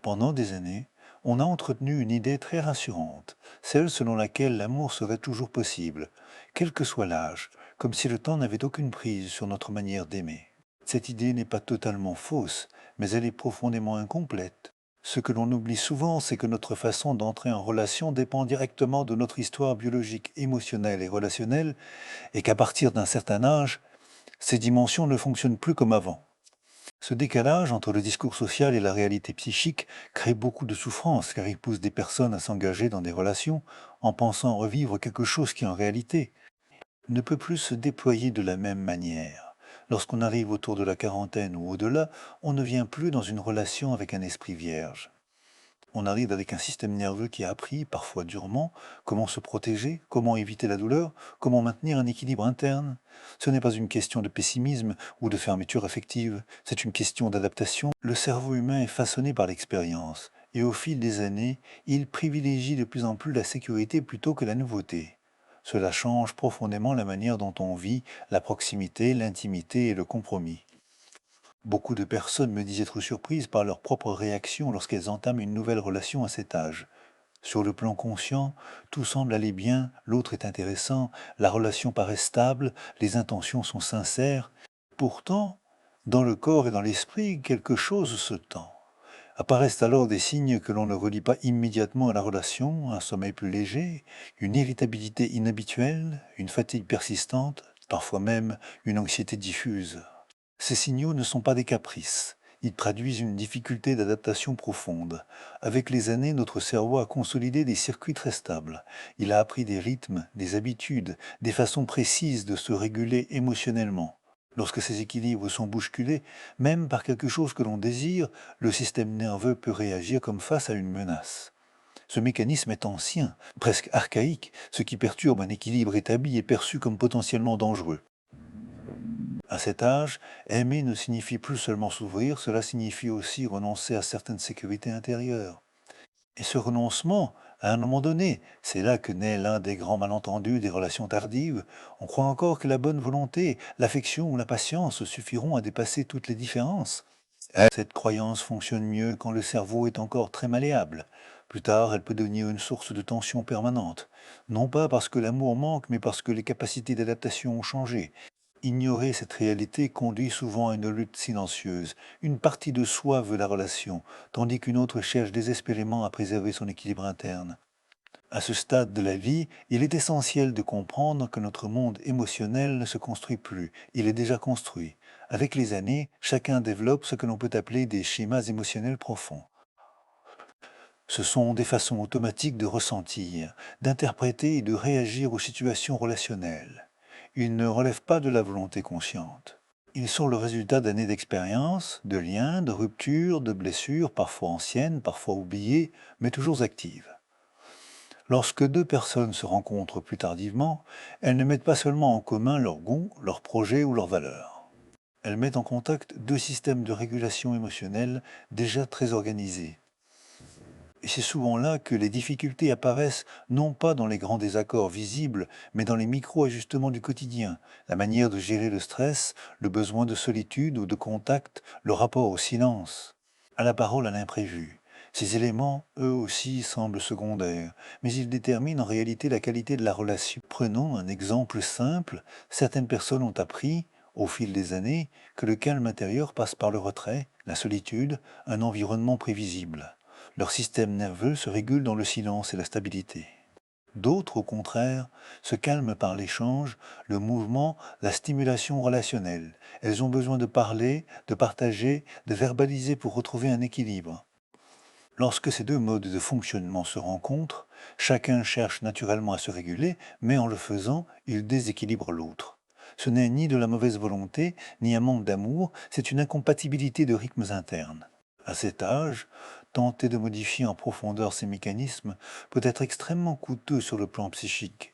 Pendant des années, on a entretenu une idée très rassurante, celle selon laquelle l'amour serait toujours possible, quel que soit l'âge, comme si le temps n'avait aucune prise sur notre manière d'aimer. Cette idée n'est pas totalement fausse, mais elle est profondément incomplète. Ce que l'on oublie souvent, c'est que notre façon d'entrer en relation dépend directement de notre histoire biologique, émotionnelle et relationnelle, et qu'à partir d'un certain âge, ces dimensions ne fonctionnent plus comme avant. Ce décalage entre le discours social et la réalité psychique crée beaucoup de souffrance car il pousse des personnes à s'engager dans des relations en pensant revivre quelque chose qui en réalité ne peut plus se déployer de la même manière. Lorsqu'on arrive autour de la quarantaine ou au-delà, on ne vient plus dans une relation avec un esprit vierge. On arrive avec un système nerveux qui a appris, parfois durement, comment se protéger, comment éviter la douleur, comment maintenir un équilibre interne. Ce n'est pas une question de pessimisme ou de fermeture affective, c'est une question d'adaptation. Le cerveau humain est façonné par l'expérience, et au fil des années, il privilégie de plus en plus la sécurité plutôt que la nouveauté. Cela change profondément la manière dont on vit la proximité, l'intimité et le compromis. Beaucoup de personnes me disent être surprises par leur propre réaction lorsqu'elles entament une nouvelle relation à cet âge. Sur le plan conscient, tout semble aller bien, l'autre est intéressant, la relation paraît stable, les intentions sont sincères. Pourtant, dans le corps et dans l'esprit, quelque chose se tend. Apparaissent alors des signes que l'on ne relie pas immédiatement à la relation, un sommeil plus léger, une irritabilité inhabituelle, une fatigue persistante, parfois même une anxiété diffuse. Ces signaux ne sont pas des caprices. Ils traduisent une difficulté d'adaptation profonde. Avec les années, notre cerveau a consolidé des circuits très stables. Il a appris des rythmes, des habitudes, des façons précises de se réguler émotionnellement. Lorsque ces équilibres sont bousculés, même par quelque chose que l'on désire, le système nerveux peut réagir comme face à une menace. Ce mécanisme est ancien, presque archaïque, ce qui perturbe un équilibre établi est perçu comme potentiellement dangereux. À cet âge, aimer ne signifie plus seulement s'ouvrir, cela signifie aussi renoncer à certaines sécurités intérieures. Et ce renoncement, à un moment donné, c'est là que naît l'un des grands malentendus des relations tardives. On croit encore que la bonne volonté, l'affection ou la patience suffiront à dépasser toutes les différences. Cette croyance fonctionne mieux quand le cerveau est encore très malléable. Plus tard, elle peut devenir une source de tension permanente. Non pas parce que l'amour manque, mais parce que les capacités d'adaptation ont changé. Ignorer cette réalité conduit souvent à une lutte silencieuse. Une partie de soi veut la relation, tandis qu'une autre cherche désespérément à préserver son équilibre interne. À ce stade de la vie, il est essentiel de comprendre que notre monde émotionnel ne se construit plus, il est déjà construit. Avec les années, chacun développe ce que l'on peut appeler des schémas émotionnels profonds. Ce sont des façons automatiques de ressentir, d'interpréter et de réagir aux situations relationnelles. Ils ne relèvent pas de la volonté consciente. Ils sont le résultat d'années d'expérience, de liens, de ruptures, de blessures, parfois anciennes, parfois oubliées, mais toujours actives. Lorsque deux personnes se rencontrent plus tardivement, elles ne mettent pas seulement en commun leurs goûts, leurs projets ou leurs valeurs. Elles mettent en contact deux systèmes de régulation émotionnelle déjà très organisés. Et c'est souvent là que les difficultés apparaissent, non pas dans les grands désaccords visibles, mais dans les micro-ajustements du quotidien, la manière de gérer le stress, le besoin de solitude ou de contact, le rapport au silence, à la parole à l'imprévu. Ces éléments, eux aussi, semblent secondaires, mais ils déterminent en réalité la qualité de la relation. Prenons un exemple simple. Certaines personnes ont appris, au fil des années, que le calme intérieur passe par le retrait, la solitude, un environnement prévisible. Leur système nerveux se régule dans le silence et la stabilité. D'autres, au contraire, se calment par l'échange, le mouvement, la stimulation relationnelle. Elles ont besoin de parler, de partager, de verbaliser pour retrouver un équilibre. Lorsque ces deux modes de fonctionnement se rencontrent, chacun cherche naturellement à se réguler, mais en le faisant, il déséquilibre l'autre. Ce n'est ni de la mauvaise volonté, ni un manque d'amour, c'est une incompatibilité de rythmes internes. À cet âge, tenter de modifier en profondeur ces mécanismes peut être extrêmement coûteux sur le plan psychique.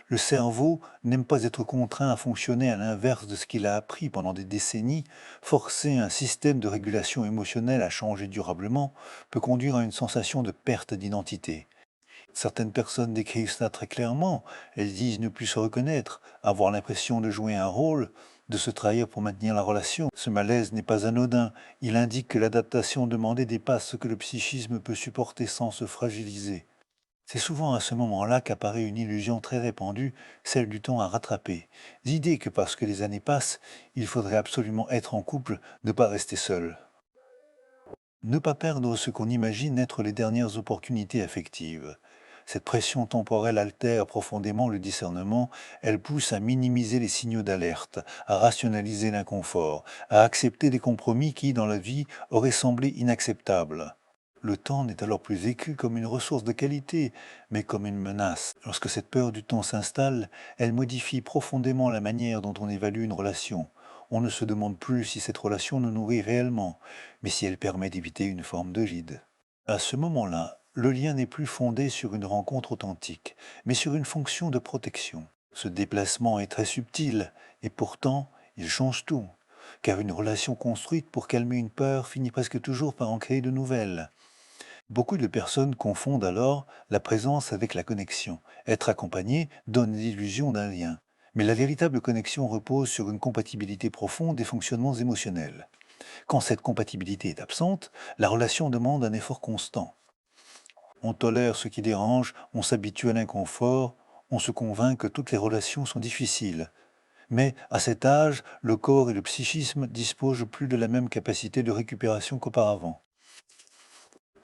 Le cerveau n'aime pas être contraint à fonctionner à l'inverse de ce qu'il a appris pendant des décennies. Forcer un système de régulation émotionnelle à changer durablement peut conduire à une sensation de perte d'identité. Certaines personnes décrivent cela très clairement. Elles disent ne plus se reconnaître, avoir l'impression de jouer un rôle, de se trahir pour maintenir la relation. Ce malaise n'est pas anodin. Il indique que l'adaptation demandée dépasse ce que le psychisme peut supporter sans se fragiliser. C'est souvent à ce moment-là qu'apparaît une illusion très répandue, celle du temps à rattraper. L'idée que parce que les années passent, il faudrait absolument être en couple, ne pas rester seul. Ne pas perdre ce qu'on imagine être les dernières opportunités affectives. Cette pression temporelle altère profondément le discernement, elle pousse à minimiser les signaux d'alerte, à rationaliser l'inconfort, à accepter des compromis qui, dans la vie, auraient semblé inacceptables. Le temps n'est alors plus vécu comme une ressource de qualité, mais comme une menace. Lorsque cette peur du temps s'installe, elle modifie profondément la manière dont on évalue une relation. On ne se demande plus si cette relation nous nourrit réellement, mais si elle permet d'éviter une forme de vide. À ce moment-là, le lien n'est plus fondé sur une rencontre authentique, mais sur une fonction de protection. Ce déplacement est très subtil, et pourtant, il change tout. Car une relation construite pour calmer une peur finit presque toujours par en créer de nouvelles. Beaucoup de personnes confondent alors la présence avec la connexion. Être accompagné donne l'illusion d'un lien. Mais la véritable connexion repose sur une compatibilité profonde des fonctionnements émotionnels. Quand cette compatibilité est absente, la relation demande un effort constant. On tolère ce qui dérange, on s'habitue à l'inconfort, on se convainc que toutes les relations sont difficiles. Mais à cet âge, le corps et le psychisme disposent plus de la même capacité de récupération qu'auparavant.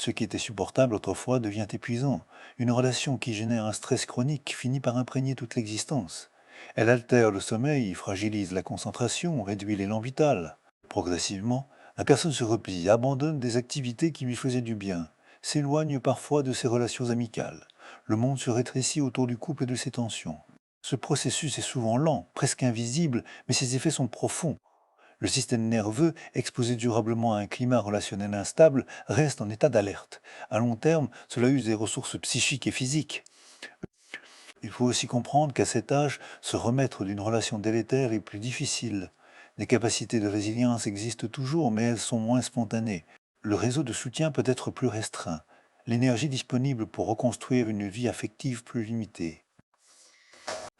Ce qui était supportable autrefois devient épuisant. Une relation qui génère un stress chronique finit par imprégner toute l'existence. Elle altère le sommeil, fragilise la concentration, réduit l'élan vital. Progressivement, la personne se replie, abandonne des activités qui lui faisaient du bien, s'éloigne parfois de ses relations amicales. Le monde se rétrécit autour du couple et de ses tensions. Ce processus est souvent lent, presque invisible, mais ses effets sont profonds. Le système nerveux, exposé durablement à un climat relationnel instable, reste en état d'alerte. À long terme, cela use des ressources psychiques et physiques. Il faut aussi comprendre qu'à cet âge, se remettre d'une relation délétère est plus difficile. Les capacités de résilience existent toujours, mais elles sont moins spontanées. Le réseau de soutien peut être plus restreint. L'énergie disponible pour reconstruire une vie affective plus limitée.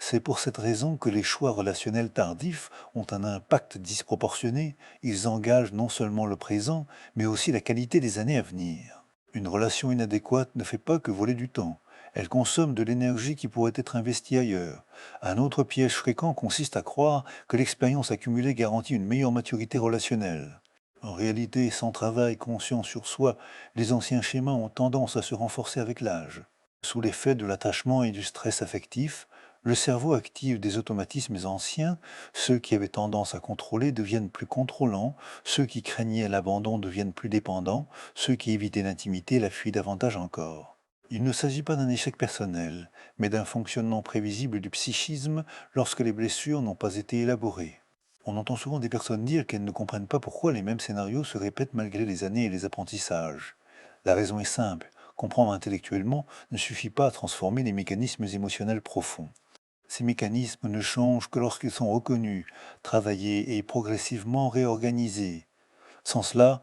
C'est pour cette raison que les choix relationnels tardifs ont un impact disproportionné. Ils engagent non seulement le présent, mais aussi la qualité des années à venir. Une relation inadéquate ne fait pas que voler du temps. Elle consomme de l'énergie qui pourrait être investie ailleurs. Un autre piège fréquent consiste à croire que l'expérience accumulée garantit une meilleure maturité relationnelle. En réalité, sans travail conscient sur soi, les anciens schémas ont tendance à se renforcer avec l'âge. Sous l'effet de l'attachement et du stress affectif, le cerveau active des automatismes anciens, ceux qui avaient tendance à contrôler deviennent plus contrôlants, ceux qui craignaient l'abandon deviennent plus dépendants, ceux qui évitaient l'intimité la fuient davantage encore. Il ne s'agit pas d'un échec personnel, mais d'un fonctionnement prévisible du psychisme lorsque les blessures n'ont pas été élaborées. On entend souvent des personnes dire qu'elles ne comprennent pas pourquoi les mêmes scénarios se répètent malgré les années et les apprentissages. La raison est simple, comprendre intellectuellement ne suffit pas à transformer les mécanismes émotionnels profonds. Ces mécanismes ne changent que lorsqu'ils sont reconnus, travaillés et progressivement réorganisés. Sans cela,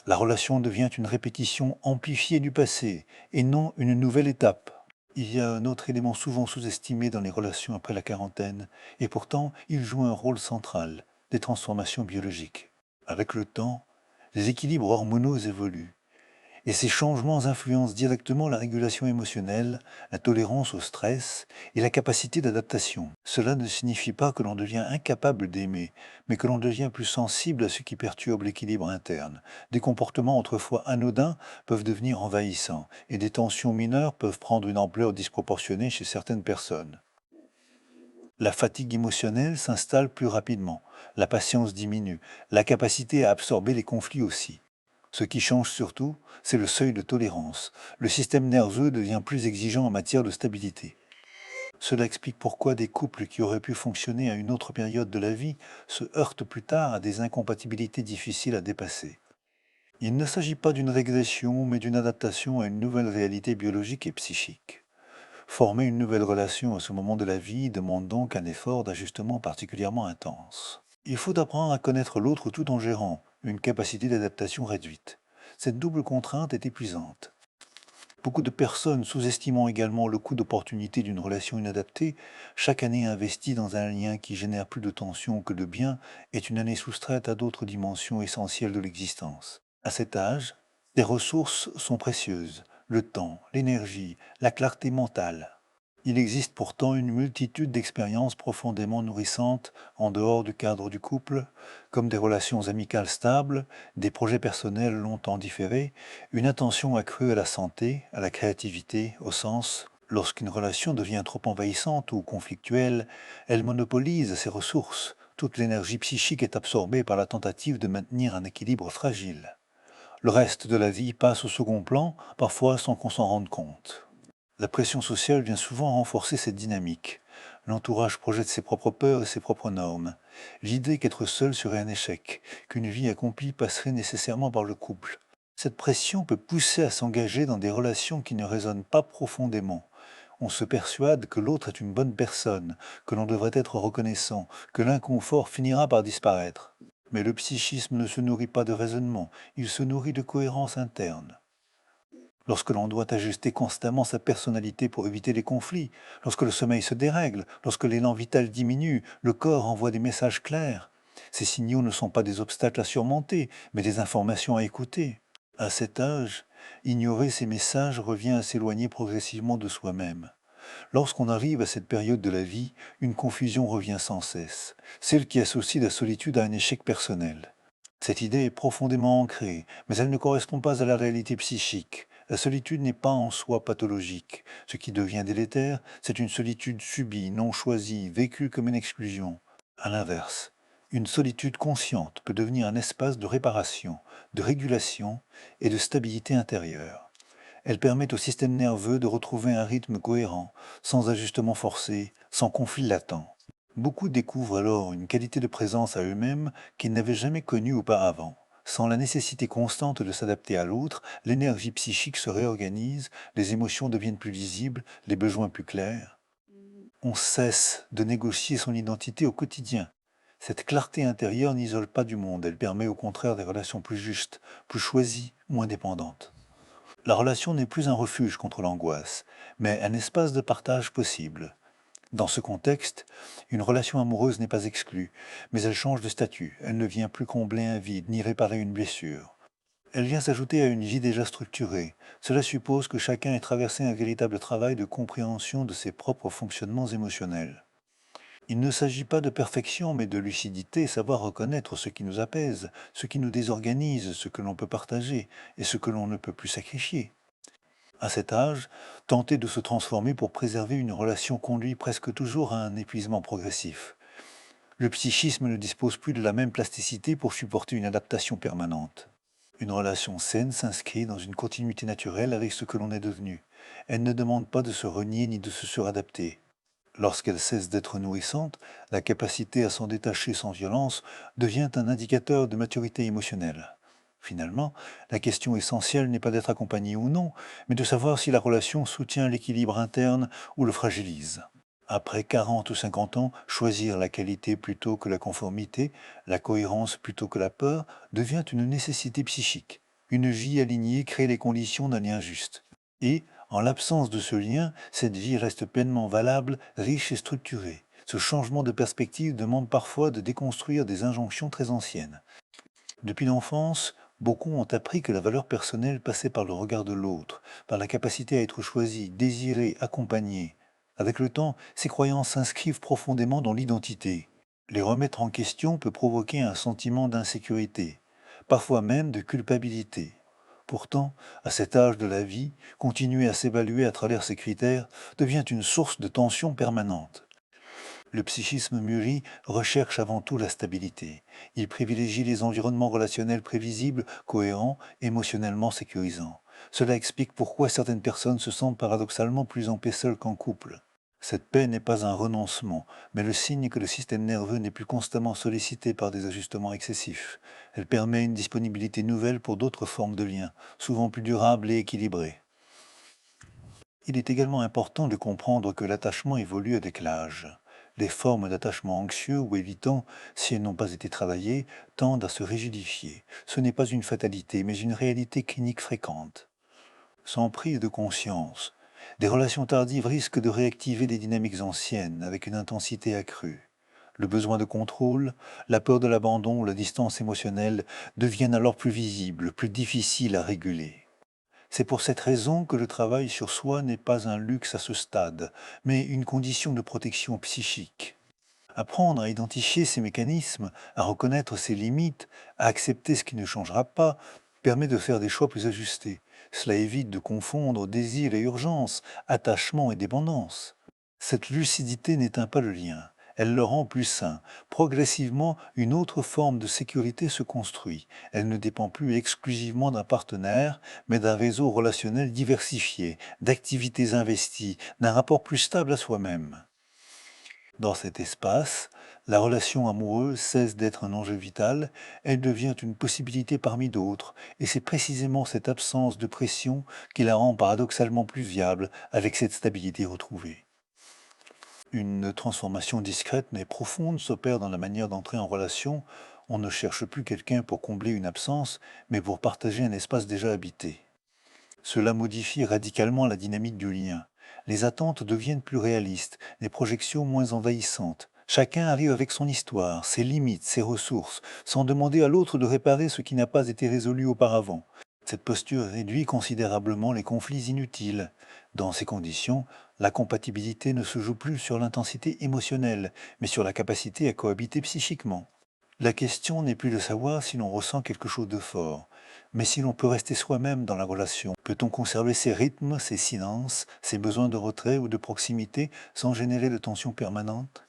la relation devient une répétition amplifiée du passé et non une nouvelle étape. Il y a un autre élément souvent sous-estimé dans les relations après la quarantaine, et pourtant il joue un rôle central, des transformations biologiques. Avec le temps, les équilibres hormonaux évoluent. Et ces changements influencent directement la régulation émotionnelle, la tolérance au stress et la capacité d'adaptation. Cela ne signifie pas que l'on devient incapable d'aimer, mais que l'on devient plus sensible à ce qui perturbe l'équilibre interne. Des comportements autrefois anodins peuvent devenir envahissants, et des tensions mineures peuvent prendre une ampleur disproportionnée chez certaines personnes. La fatigue émotionnelle s'installe plus rapidement, la patience diminue, la capacité à absorber les conflits aussi. Ce qui change surtout, c'est le seuil de tolérance. Le système nerveux devient plus exigeant en matière de stabilité. Cela explique pourquoi des couples qui auraient pu fonctionner à une autre période de la vie se heurtent plus tard à des incompatibilités difficiles à dépasser. Il ne s'agit pas d'une régression, mais d'une adaptation à une nouvelle réalité biologique et psychique. Former une nouvelle relation à ce moment de la vie demande donc un effort d'ajustement particulièrement intense. Il faut apprendre à connaître l'autre tout en gérant une capacité d'adaptation réduite. Cette double contrainte est épuisante. Beaucoup de personnes, sous-estimant également le coût d'opportunité d'une relation inadaptée, chaque année investie dans un lien qui génère plus de tension que de bien est une année soustraite à d'autres dimensions essentielles de l'existence. À cet âge, les ressources sont précieuses, le temps, l'énergie, la clarté mentale. Il existe pourtant une multitude d'expériences profondément nourrissantes en dehors du cadre du couple, comme des relations amicales stables, des projets personnels longtemps différés, une attention accrue à la santé, à la créativité, au sens. Lorsqu'une relation devient trop envahissante ou conflictuelle, elle monopolise ses ressources. Toute l'énergie psychique est absorbée par la tentative de maintenir un équilibre fragile. Le reste de la vie passe au second plan, parfois sans qu'on s'en rende compte. La pression sociale vient souvent renforcer cette dynamique. L'entourage projette ses propres peurs et ses propres normes. L'idée qu'être seul serait un échec, qu'une vie accomplie passerait nécessairement par le couple. Cette pression peut pousser à s'engager dans des relations qui ne résonnent pas profondément. On se persuade que l'autre est une bonne personne, que l'on devrait être reconnaissant, que l'inconfort finira par disparaître. Mais le psychisme ne se nourrit pas de raisonnement, il se nourrit de cohérence interne. Lorsque l'on doit ajuster constamment sa personnalité pour éviter les conflits, lorsque le sommeil se dérègle, lorsque l'élan vital diminue, le corps envoie des messages clairs. Ces signaux ne sont pas des obstacles à surmonter, mais des informations à écouter. À cet âge, ignorer ces messages revient à s'éloigner progressivement de soi-même. Lorsqu'on arrive à cette période de la vie, une confusion revient sans cesse, celle qui associe la solitude à un échec personnel. Cette idée est profondément ancrée, mais elle ne correspond pas à la réalité psychique. La solitude n'est pas en soi pathologique. Ce qui devient délétère, c'est une solitude subie, non choisie, vécue comme une exclusion. À l'inverse, une solitude consciente peut devenir un espace de réparation, de régulation et de stabilité intérieure. Elle permet au système nerveux de retrouver un rythme cohérent, sans ajustement forcé, sans conflit latent. Beaucoup découvrent alors une qualité de présence à eux-mêmes qu'ils n'avaient jamais connue auparavant. Sans la nécessité constante de s'adapter à l'autre, l'énergie psychique se réorganise, les émotions deviennent plus lisibles, les besoins plus clairs. On cesse de négocier son identité au quotidien. Cette clarté intérieure n'isole pas du monde, elle permet au contraire des relations plus justes, plus choisies, moins dépendantes. La relation n'est plus un refuge contre l'angoisse, mais un espace de partage possible. Dans ce contexte, une relation amoureuse n'est pas exclue, mais elle change de statut. Elle ne vient plus combler un vide ni réparer une blessure. Elle vient s'ajouter à une vie déjà structurée. Cela suppose que chacun ait traversé un véritable travail de compréhension de ses propres fonctionnements émotionnels. Il ne s'agit pas de perfection, mais de lucidité, savoir reconnaître ce qui nous apaise, ce qui nous désorganise, ce que l'on peut partager et ce que l'on ne peut plus sacrifier. À cet âge, tenter de se transformer pour préserver une relation conduit presque toujours à un épuisement progressif. Le psychisme ne dispose plus de la même plasticité pour supporter une adaptation permanente. Une relation saine s'inscrit dans une continuité naturelle avec ce que l'on est devenu. Elle ne demande pas de se renier ni de se suradapter. Lorsqu'elle cesse d'être nourrissante, la capacité à s'en détacher sans violence devient un indicateur de maturité émotionnelle. Finalement, la question essentielle n'est pas d'être accompagné ou non, mais de savoir si la relation soutient l'équilibre interne ou le fragilise. Après 40 ou 50 ans, choisir la qualité plutôt que la conformité, la cohérence plutôt que la peur, devient une nécessité psychique. Une vie alignée crée les conditions d'un lien juste. Et, en l'absence de ce lien, cette vie reste pleinement valable, riche et structurée. Ce changement de perspective demande parfois de déconstruire des injonctions très anciennes. Depuis l'enfance, beaucoup ont appris que la valeur personnelle passait par le regard de l'autre, par la capacité à être choisi, désiré, accompagné. Avec le temps, ces croyances s'inscrivent profondément dans l'identité. Les remettre en question peut provoquer un sentiment d'insécurité, parfois même de culpabilité. Pourtant, à cet âge de la vie, continuer à s'évaluer à travers ces critères devient une source de tension permanente. Le psychisme mûri recherche avant tout la stabilité. Il privilégie les environnements relationnels prévisibles, cohérents, émotionnellement sécurisants. Cela explique pourquoi certaines personnes se sentent paradoxalement plus en paix seules qu'en couple. Cette paix n'est pas un renoncement, mais le signe que le système nerveux n'est plus constamment sollicité par des ajustements excessifs. Elle permet une disponibilité nouvelle pour d'autres formes de liens, souvent plus durables et équilibrées. Il est également important de comprendre que l'attachement évolue avec l'âge. Les formes d'attachement anxieux ou évitant, si elles n'ont pas été travaillées, tendent à se rigidifier. Ce n'est pas une fatalité, mais une réalité clinique fréquente. sans prise de conscience. Des relations tardives risquent de réactiver des dynamiques anciennes avec une intensité accrue. Le besoin de contrôle, la peur de l'abandon ou la distance émotionnelle deviennent alors plus visibles, plus difficiles à réguler. C'est pour cette raison que le travail sur soi n'est pas un luxe à ce stade, mais une condition de protection psychique. Apprendre à identifier ces mécanismes, à reconnaître ses limites, à accepter ce qui ne changera pas, permet de faire des choix plus ajustés. Cela évite de confondre désir et urgence, attachement et dépendance. Cette lucidité n'éteint pas le lien, elle le rend plus sain. Progressivement, une autre forme de sécurité se construit. Elle ne dépend plus exclusivement d'un partenaire, mais d'un réseau relationnel diversifié, d'activités investies, d'un rapport plus stable à soi-même. Dans cet espace, la relation amoureuse cesse d'être un enjeu vital, elle devient une possibilité parmi d'autres, et c'est précisément cette absence de pression qui la rend paradoxalement plus viable avec cette stabilité retrouvée. Une transformation discrète mais profonde s'opère dans la manière d'entrer en relation. On ne cherche plus quelqu'un pour combler une absence, mais pour partager un espace déjà habité. Cela modifie radicalement la dynamique du lien. Les attentes deviennent plus réalistes, les projections moins envahissantes. Chacun arrive avec son histoire, ses limites, ses ressources, sans demander à l'autre de réparer ce qui n'a pas été résolu auparavant. Cette posture réduit considérablement les conflits inutiles. Dans ces conditions, la compatibilité ne se joue plus sur l'intensité émotionnelle, mais sur la capacité à cohabiter psychiquement. La question n'est plus de savoir si l'on ressent quelque chose de fort, mais si l'on peut rester soi-même dans la relation. Peut-on conserver ses rythmes, ses silences, ses besoins de retrait ou de proximité sans générer de tensions permanentes?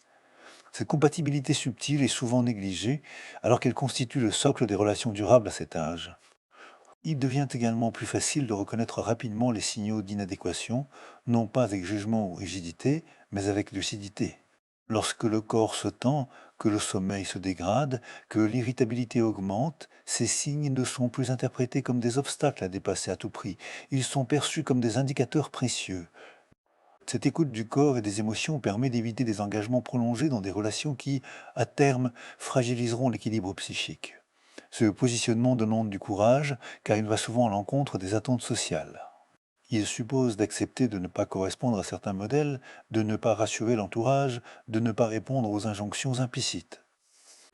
Cette compatibilité subtile est souvent négligée, alors qu'elle constitue le socle des relations durables à cet âge. Il devient également plus facile de reconnaître rapidement les signaux d'inadéquation, non pas avec jugement ou rigidité, mais avec lucidité. Lorsque le corps se tend, que le sommeil se dégrade, que l'irritabilité augmente, ces signes ne sont plus interprétés comme des obstacles à dépasser à tout prix, ils sont perçus comme des indicateurs précieux. Cette écoute du corps et des émotions permet d'éviter des engagements prolongés dans des relations qui, à terme, fragiliseront l'équilibre psychique. Ce positionnement demande du courage, car il va souvent à l'encontre des attentes sociales. Il suppose d'accepter de ne pas correspondre à certains modèles, de ne pas rassurer l'entourage, de ne pas répondre aux injonctions implicites.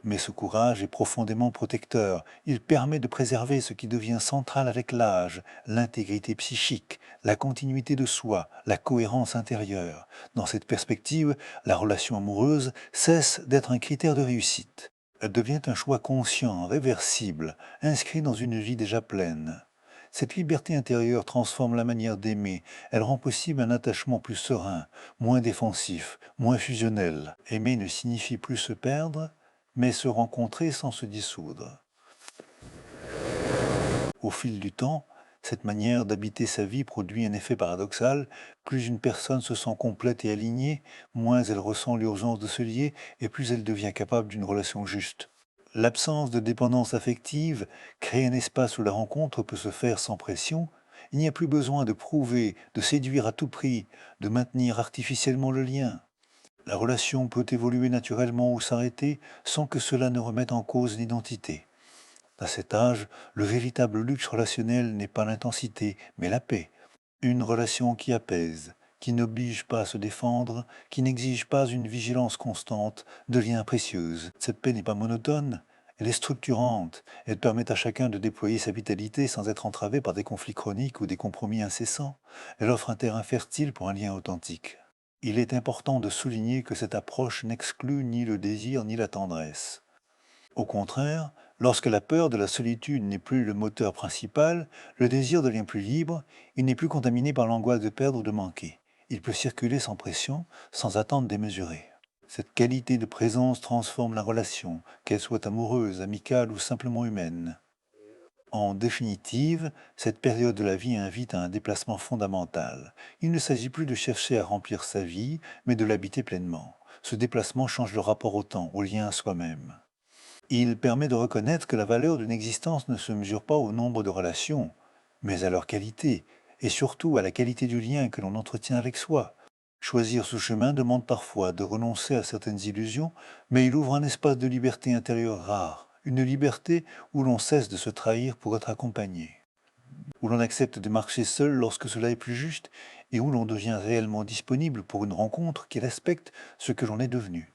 Mais ce courage est profondément protecteur. Il permet de préserver ce qui devient central avec l'âge, l'intégrité psychique, la continuité de soi, la cohérence intérieure. Dans cette perspective, la relation amoureuse cesse d'être un critère de réussite. Elle devient un choix conscient, réversible, inscrit dans une vie déjà pleine. Cette liberté intérieure transforme la manière d'aimer. Elle rend possible un attachement plus serein, moins défensif, moins fusionnel. Aimer ne signifie plus se perdre, mais se rencontrer sans se dissoudre. Au fil du temps, cette manière d'habiter sa vie produit un effet paradoxal. Plus une personne se sent complète et alignée, moins elle ressent l'urgence de se lier et plus elle devient capable d'une relation juste. L'absence de dépendance affective crée un espace où la rencontre peut se faire sans pression. Il n'y a plus besoin de prouver, de séduire à tout prix, de maintenir artificiellement le lien. La relation peut évoluer naturellement ou s'arrêter sans que cela ne remette en cause l'identité. À cet âge, le véritable luxe relationnel n'est pas l'intensité, mais la paix. Une relation qui apaise, qui n'oblige pas à se défendre, qui n'exige pas une vigilance constante, devient précieuse. Cette paix n'est pas monotone, elle est structurante. Elle permet à chacun de déployer sa vitalité sans être entravé par des conflits chroniques ou des compromis incessants. Elle offre un terrain fertile pour un lien authentique. Il est important de souligner que cette approche n'exclut ni le désir ni la tendresse. Au contraire, lorsque la peur de la solitude n'est plus le moteur principal, le désir devient plus libre, il n'est plus contaminé par l'angoisse de perdre ou de manquer. Il peut circuler sans pression, sans attente démesurée. Cette qualité de présence transforme la relation, qu'elle soit amoureuse, amicale ou simplement humaine. En définitive, cette période de la vie invite à un déplacement fondamental. Il ne s'agit plus de chercher à remplir sa vie, mais de l'habiter pleinement. Ce déplacement change le rapport au temps, au lien à soi-même. Il permet de reconnaître que la valeur d'une existence ne se mesure pas au nombre de relations, mais à leur qualité, et surtout à la qualité du lien que l'on entretient avec soi. Choisir ce chemin demande parfois de renoncer à certaines illusions, mais il ouvre un espace de liberté intérieure rare, une liberté où l'on cesse de se trahir pour être accompagné. où l'on accepte de marcher seul lorsque cela est plus juste, et où l'on devient réellement disponible pour une rencontre qui respecte ce que l'on est devenu.